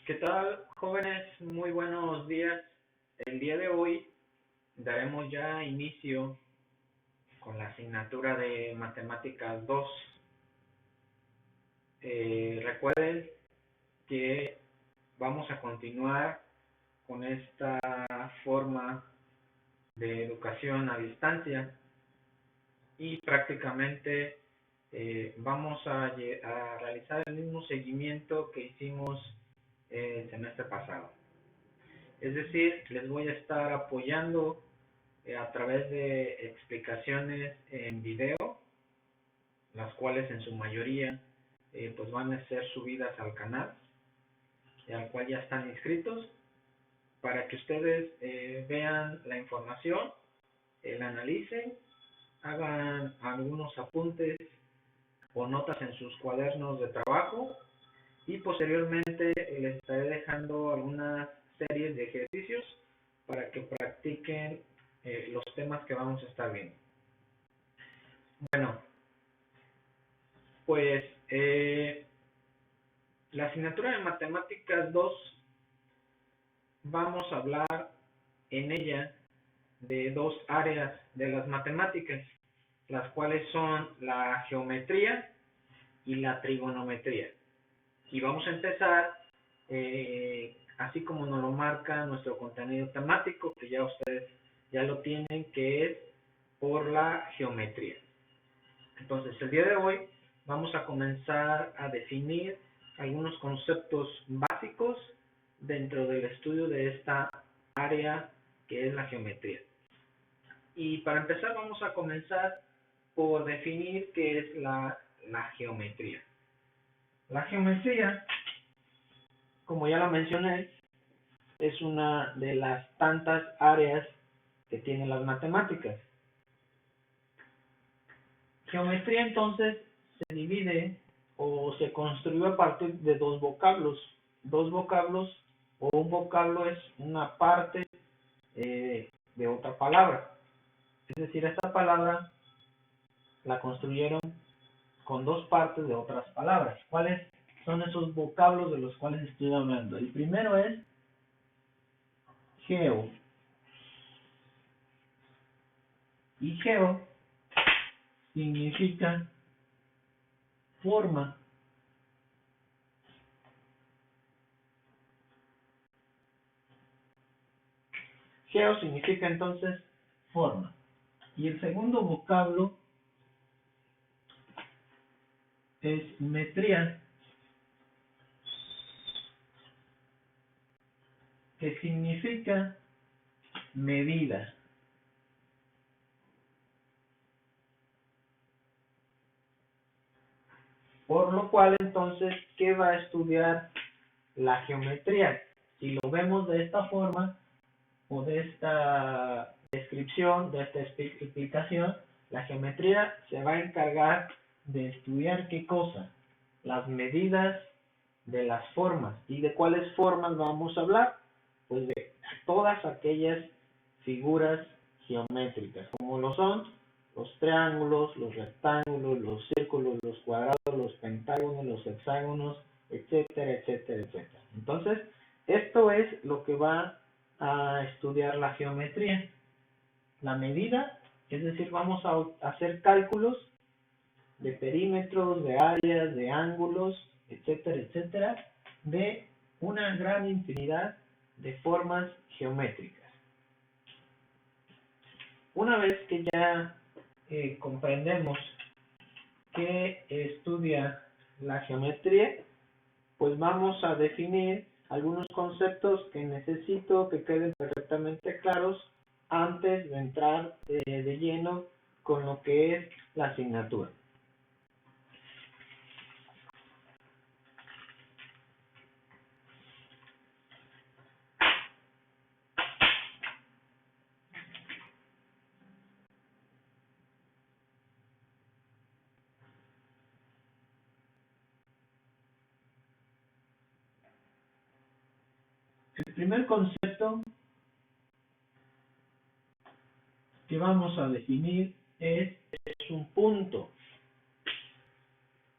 ¿Qué tal, jóvenes? Muy buenos días. El día de hoy daremos ya inicio con la asignatura de Matemáticas 2. Recuerden que vamos a continuar con esta forma de educación a distancia y prácticamente vamos a realizar el mismo seguimiento que hicimos el semestre pasado. Es decir, les voy a estar apoyando a través de explicaciones en video, las cuales en su mayoría pues van a ser subidas al canal, al cual ya están inscritos, para que ustedes vean la información, la analicen, hagan algunos apuntes o notas en sus cuadernos de trabajo y posteriormente les estaré dejando algunas series de ejercicios para que practiquen los temas que vamos a estar viendo. Bueno, pues la asignatura de Matemáticas 2 vamos a hablar en ella de dos áreas de las matemáticas, las cuales son la geometría y la trigonometría. Y vamos a empezar, así como nos lo marca nuestro contenido temático, que ya ustedes ya lo tienen, que es por la geometría. Entonces, el día de hoy vamos a comenzar a definir algunos conceptos básicos dentro del estudio de esta área que es la geometría. Y para empezar vamos a comenzar por definir qué es la geometría. La geometría, como ya lo mencioné, es una de las tantas áreas que tienen las matemáticas. Geometría entonces se divide o se construyó a partir de dos vocablos. Dos vocablos o un vocablo es una parte de otra palabra. Es decir, esta palabra la construyeron con dos partes de otras palabras. ¿Cuáles son esos vocablos de los cuales estoy hablando? El primero es geo. Y geo significa forma. Geo significa entonces forma. Y el segundo vocablo es metría, que significa medida. Por lo cual entonces, ¿qué va a estudiar la geometría? Si lo vemos de esta forma o de esta descripción, de esta explicación, la geometría se va a encargar de estudiar ¿qué cosa? Las medidas de las formas. ¿Y de cuáles formas vamos a hablar? Pues de todas aquellas figuras geométricas, como lo son los triángulos, los rectángulos, los círculos, los cuadrados, los pentágonos, los hexágonos, etcétera, etcétera, etcétera. Entonces, esto es lo que va a estudiar la geometría. La medida, es decir, vamos a hacer cálculos de perímetros, de áreas, de ángulos, etcétera, etcétera, de una gran infinidad de formas geométricas. Una vez que ya comprendemos qué estudia la geometría, pues vamos a definir algunos conceptos que necesito que queden perfectamente claros antes de entrar de lleno con lo que es la asignatura. El primer concepto que vamos a definir es un punto.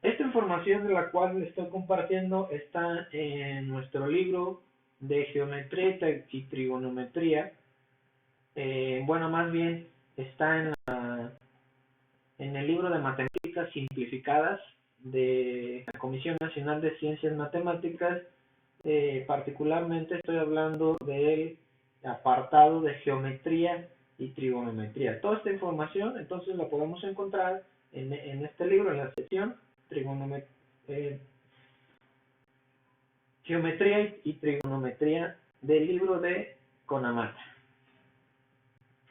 Este información de la cual les estoy compartiendo está en nuestro libro de geometría y trigonometría. Bueno, más bien está en el libro de matemáticas simplificadas de la Comisión Nacional de Ciencias Matemáticas. Particularmente estoy hablando del apartado de geometría y trigonometría. Toda esta información entonces la podemos encontrar en este libro, en la sección geometría y trigonometría del libro de Conamata.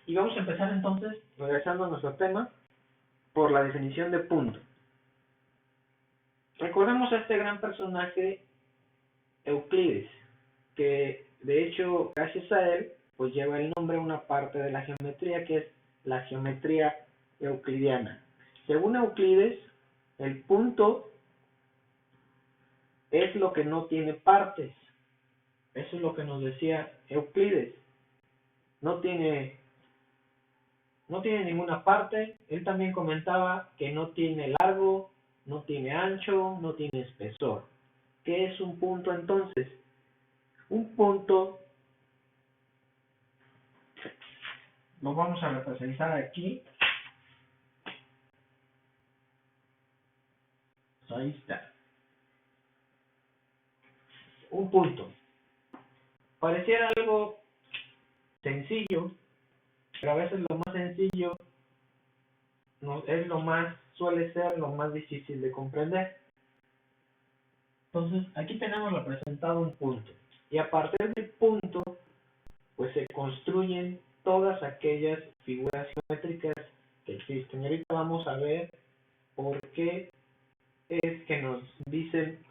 Y vamos a empezar entonces, regresando a nuestro tema, por la definición de punto. Recordemos a este gran personaje Euclides, que de hecho gracias a él pues lleva el nombre a una parte de la geometría, que es la geometría euclidiana. Según Euclides, el punto es lo que no tiene partes. Eso es lo que nos decía Euclides. No tiene ninguna parte. Él también comentaba que no tiene largo, no tiene ancho, no tiene espesor. ¿Qué es un punto entonces? Un punto lo vamos a representar aquí. Ahí está. Un punto. Pareciera algo sencillo, pero a veces lo más sencillo suele ser lo más difícil de comprender. Entonces, aquí tenemos representado un punto. Y a partir del punto, pues se construyen todas aquellas figuras geométricas que existen. Y ahorita vamos a ver por qué es que nos dicen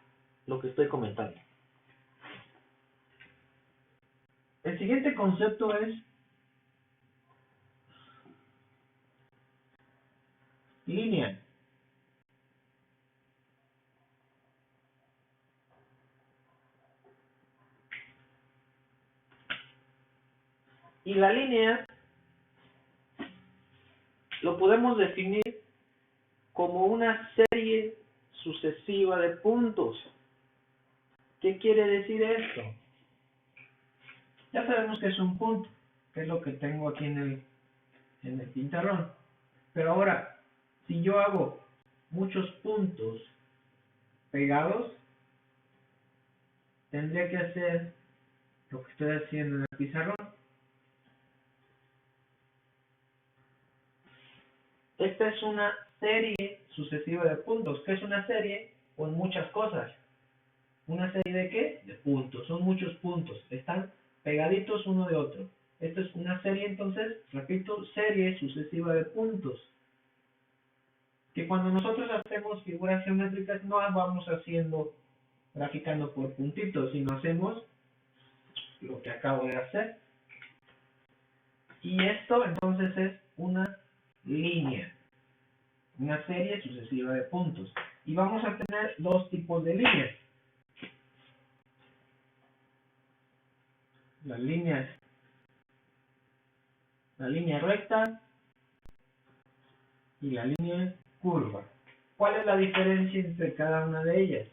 lo que estoy comentando. El siguiente concepto es línea. Y la línea lo podemos definir como una serie sucesiva de puntos. ¿Qué quiere decir esto? Ya sabemos que es un punto, que es lo que tengo aquí en el pizarrón. Pero ahora, si yo hago muchos puntos pegados, tendría que hacer lo que estoy haciendo en el pizarrón. Esta es una serie sucesiva de puntos. ¿Qué es una serie? Con muchas cosas. ¿Una serie de qué? De puntos. Son muchos puntos. Están pegaditos uno de otro. Esto es una serie, entonces, repito, serie sucesiva de puntos. Que cuando nosotros hacemos figuras geométricas no las vamos haciendo graficando por puntitos, sino hacemos lo que acabo de hacer. Y esto entonces es una línea, una serie sucesiva de puntos. Y vamos a tener dos tipos de líneas. La línea recta y la línea curva. ¿Cuál es la diferencia entre cada una de ellas?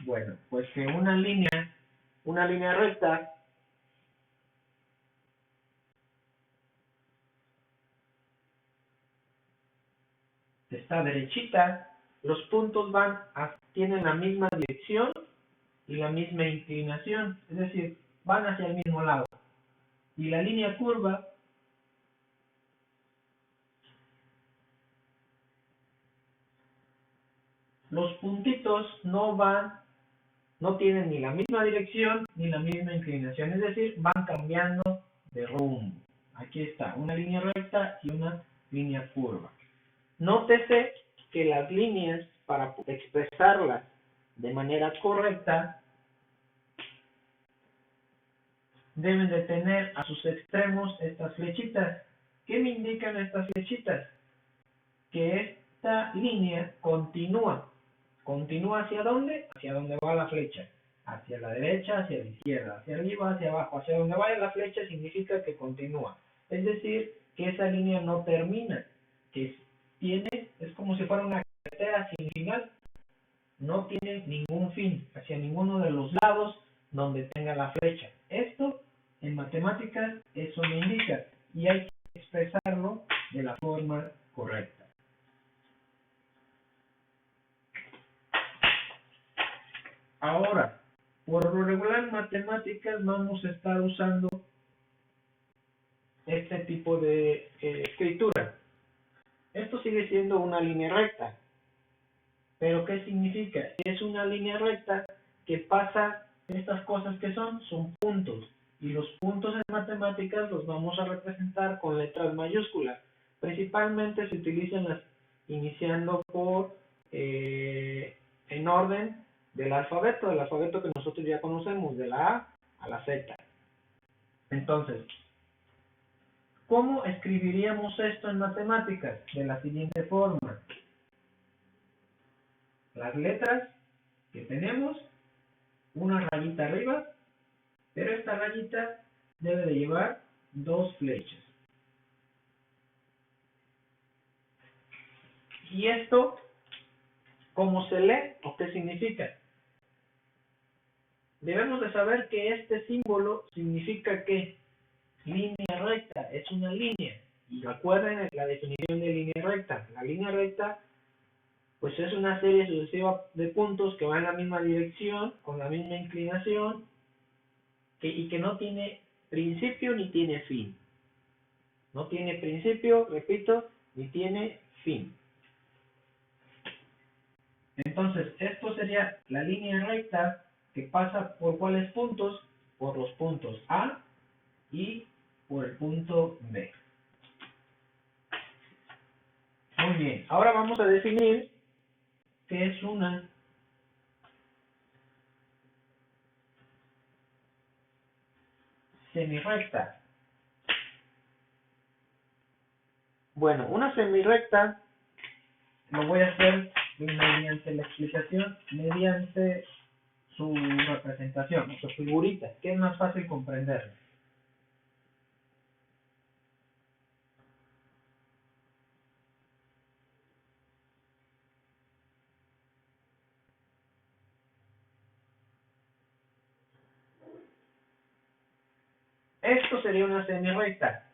Bueno, pues que una línea recta está derechita, los puntos tienen la misma dirección y la misma inclinación, es decir, van hacia el mismo lado. Y la línea curva los puntitos no tienen ni la misma dirección ni la misma inclinación, es decir, van cambiando de rumbo. Aquí está, una línea recta y una línea curva. Nótese que las líneas, para expresarlas de manera correcta, deben de tener a sus extremos estas flechitas. ¿Qué me indican estas flechitas? Que esta línea continúa. ¿Continúa hacia dónde? Hacia donde va la flecha. Hacia la derecha, hacia la izquierda, hacia arriba, hacia abajo. Hacia donde vaya la flecha significa que continúa. Es decir, que esa línea no termina. Que es como si fuera una carretera sin final. no tiene ningún fin hacia ninguno de los lados donde tenga la flecha. Esto en matemáticas eso me indica y hay que expresarlo de la forma correcta. Ahora, por lo regular en matemáticas vamos a estar usando este tipo de escritura. Esto sigue siendo una línea recta. ¿Pero qué significa? Es una línea recta que pasa estas cosas que son puntos. Y los puntos en matemáticas los vamos a representar con letras mayúsculas. Principalmente se utilizan las iniciando por en orden del alfabeto que nosotros ya conocemos, de la A a la Z. Entonces, ¿cómo escribiríamos esto en matemáticas? De la siguiente forma. Las letras que tenemos, una rayita arriba, pero esta rayita debe de llevar dos flechas. ¿Y esto cómo se lee o qué significa? Debemos de saber que este símbolo significa que línea recta, es una línea. Y recuerden la definición de línea recta. La línea recta pues es una serie sucesiva de puntos que van en la misma dirección, con la misma inclinación, y que no tiene principio ni tiene fin. No tiene principio, repito, ni tiene fin. Entonces, esto sería la línea recta que pasa por cuáles puntos, por los puntos A y por el punto B. Muy bien, ahora vamos a definir qué es una semirrecta. Bueno, una semirrecta lo voy a hacer mediante la explicación, mediante su representación, su figurita, que es más fácil comprenderlo. Esto sería una semirrecta.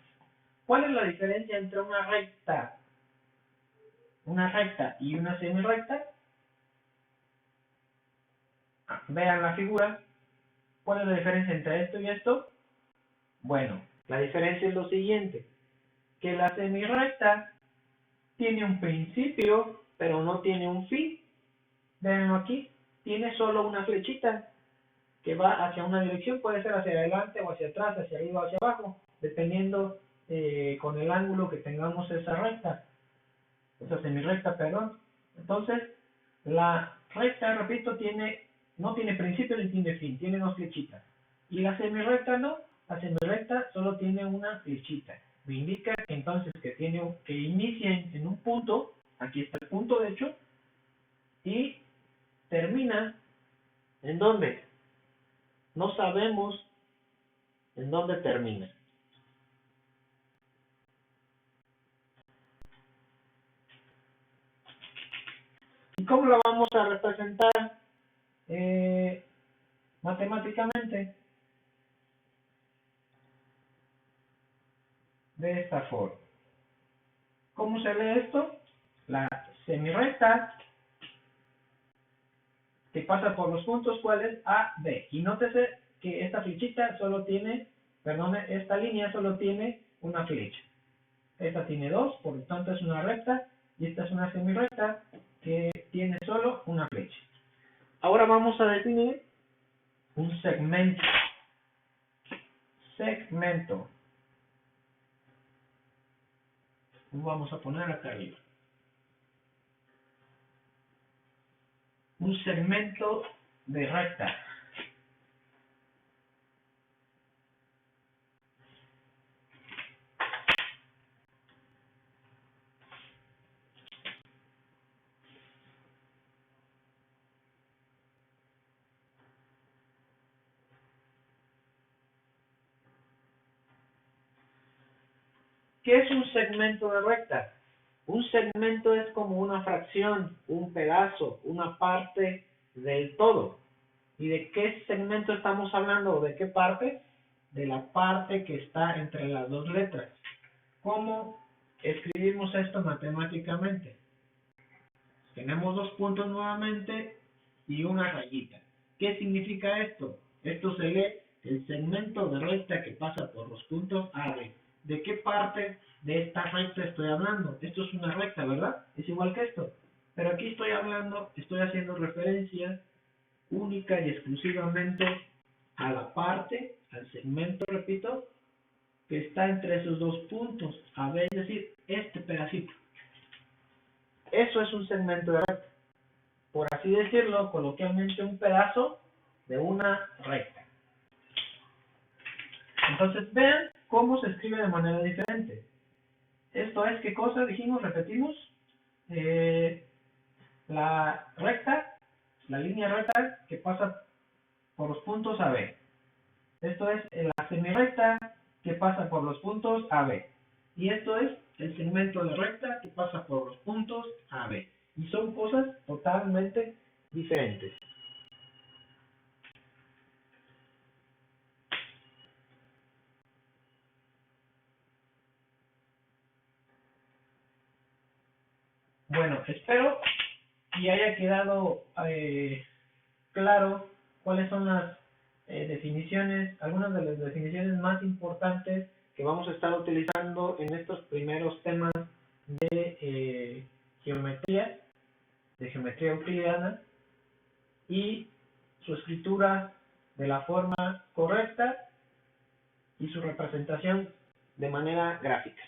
¿Cuál es la diferencia entre una recta y una semirrecta? Vean la figura. ¿Cuál es la diferencia entre esto y esto? Bueno, la diferencia es lo siguiente, que la semirrecta tiene un principio, pero no tiene un fin. Veanlo aquí, tiene solo una flechita que va hacia una dirección, puede ser hacia adelante o hacia atrás, hacia arriba o hacia abajo, dependiendo con el ángulo que tengamos esa semirrecta, perdón. Entonces, la recta, repito, no tiene principio ni tiene fin, tiene dos flechitas. Y la semirrecta no, la semirrecta solo tiene una flechita. Me indica que entonces que inicia en un punto, aquí está el punto de hecho, y termina ¿en dónde? No sabemos en dónde termina. ¿Y cómo la vamos a representar matemáticamente? De esta forma. ¿Cómo se lee esto? La semirrecta que pasa por los puntos, ¿cuál es? A, B. Y nótese que esta flechita solo tiene, esta línea solo tiene una flecha. Esta tiene dos, por lo tanto es una recta, y esta es una semirrecta que tiene solo una flecha. Ahora vamos a definir un segmento. Segmento. Lo vamos a poner acá arriba. Un segmento de recta. ¿Qué es un segmento de recta? Un segmento es como una fracción, un pedazo, una parte del todo. ¿Y de qué segmento estamos hablando o de qué parte? De la parte que está entre las dos letras. ¿Cómo escribimos esto matemáticamente? Tenemos dos puntos nuevamente y una rayita. ¿Qué significa esto? Esto se lee el segmento de recta que pasa por los puntos AB. ¿De qué parte de esta recta estoy hablando? Esto es una recta, ¿verdad? Es igual que esto. Pero aquí estoy haciendo referencia única y exclusivamente a la parte, al segmento, repito, que está entre esos dos puntos, AB, es decir, este pedacito. Eso es un segmento de recta. Por así decirlo, coloquialmente un pedazo de una recta. Entonces vean cómo se escribe de manera diferente. Esto es, ¿qué cosa dijimos? Repetimos. La recta, la línea recta que pasa por los puntos AB. Esto es la semirrecta que pasa por los puntos AB. Y esto es el segmento de recta que pasa por los puntos AB. Y son cosas totalmente diferentes. Bueno, espero y haya quedado claro cuáles son las definiciones, algunas de las definiciones más importantes que vamos a estar utilizando en estos primeros temas de geometría euclidiana y su escritura de la forma correcta y su representación de manera gráfica.